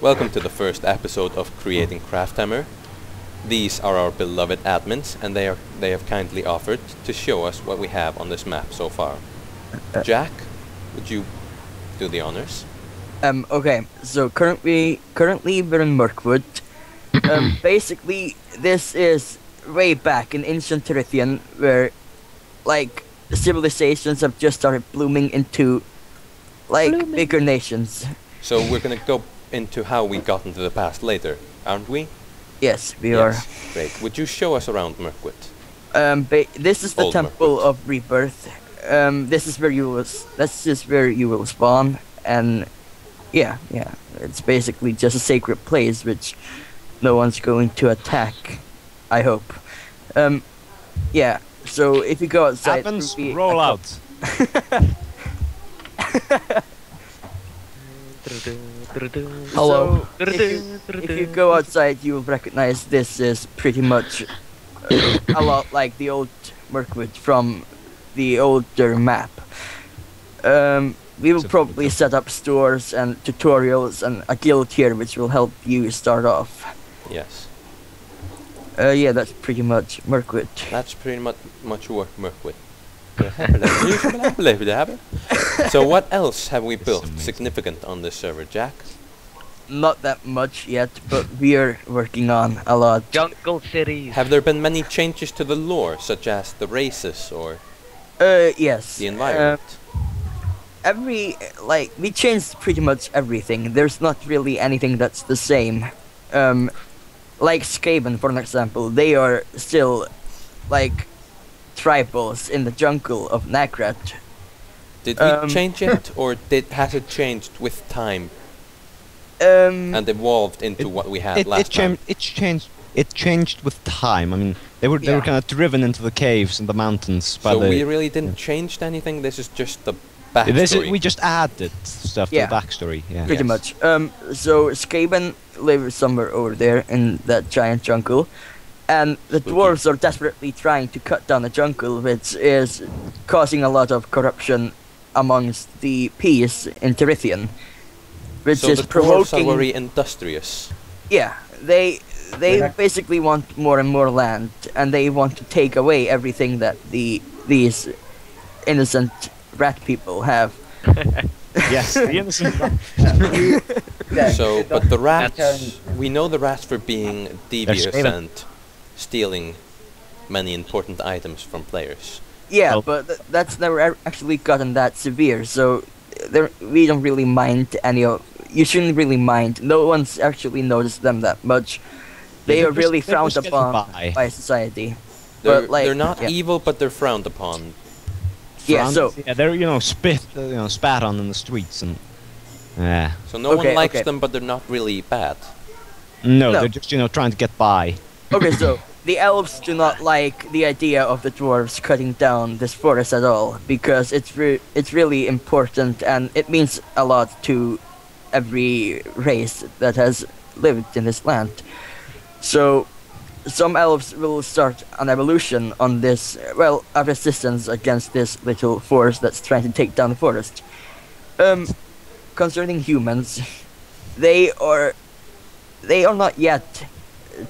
Welcome to the first episode of Creating Crafthammer. These are our beloved admins, and they have kindly offered to show us what we have on this map so far. Jack, would you do the honors? Okay, so currently we're in Mirkwood. Basically, this is way back in ancient Terithian, where, like, civilizations have just started blooming into, like, bigger nations. So we're gonna go into how we got into the past later, aren't we? Yes, we are. Great. Would you show us around Mirkwood? This is the Old Temple Mirkwood. of Rebirth. This is where you will spawn, and yeah, it's basically just a sacred place which no one's going to attack, I hope. Yeah. So if you go outside, Happens, roll out. So if you go outside, you will recognize this is pretty much a lot like the old Mirkwood from the older map. We will probably set up stores and tutorials and a guild here which will help you start off. Yes. Yeah, that's pretty much Mirkwood. That's pretty much what Mirkwood. So what else have we built significant on this server, Jack? Not that much yet, but we're working on a lot. Jungle cities. Have there been many changes to the lore, such as the races or Yes. the environment? We changed pretty much everything. There's not really anything that's the same. Like Skaven, for an example, they are still, like, tribals in the jungle of Nagrat. Did we change it, or has it changed with time and evolved into what we had last time? It changed with time. I mean, they were kind of driven into the caves and the mountains by So the. we really didn't change anything. This is just the backstory. We just added stuff to the backstory. Yeah. Pretty much. So Skaven live somewhere over there in that giant jungle, and the dwarves are desperately trying to cut down the jungle, which is causing a lot of corruption amongst the peace in Terithian, which So is the dwarves are provoking. very industrious. Yeah, they basically want more and more land, and they want to take away everything that these innocent rat people have. Yes. The innocent. So, but the rats, we know the rats for being devious Skaven. and stealing many important items from players. Yeah, Oh. but that's never actually gotten that severe, so we don't really mind any of. You shouldn't really mind. No one's actually noticed them that much. They they're are really just- they're frowned just getting upon by society. They're, But, like, they're not yeah. evil, but they're frowned upon. Yeah, so Yeah, they're spat on in the streets and. Yeah. So no one Okay, likes okay. them, but they're not really bad. No, No. they're just trying to get by. okay, so the elves do not like the idea of the dwarves cutting down this forest at all, because it's really important and it means a lot to every race that has lived in this land. So some elves will start an evolution on this, well, a resistance against this little force that's trying to take down the forest. Concerning humans, they are not yet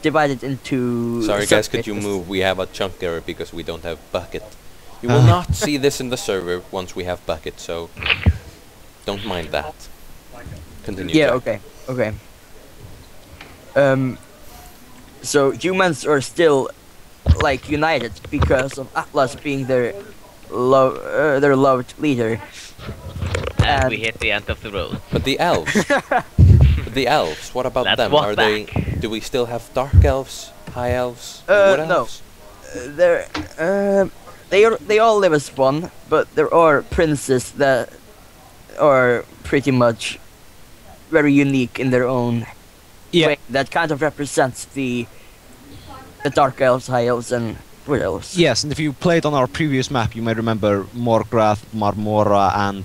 divided into. Sorry guys, could you sub-races. move? We have a chunk error because we don't have bucket. You will not see this in the server once we have bucket, so don't mind that. Continue. Yeah, Jack. okay. So humans are still, like, united because of Atlas being their loved leader. And we hit the end of the road. But the elves, what about Let's them? walk Are back. do we still have dark elves, high elves, wood no. elves? They all live as one, but there are princes that are pretty much very unique in their own way. That kind of represents the dark elves, high elves, and wood elves. Yes, and if you played on our previous map, you may remember Morgrath, Marmora, and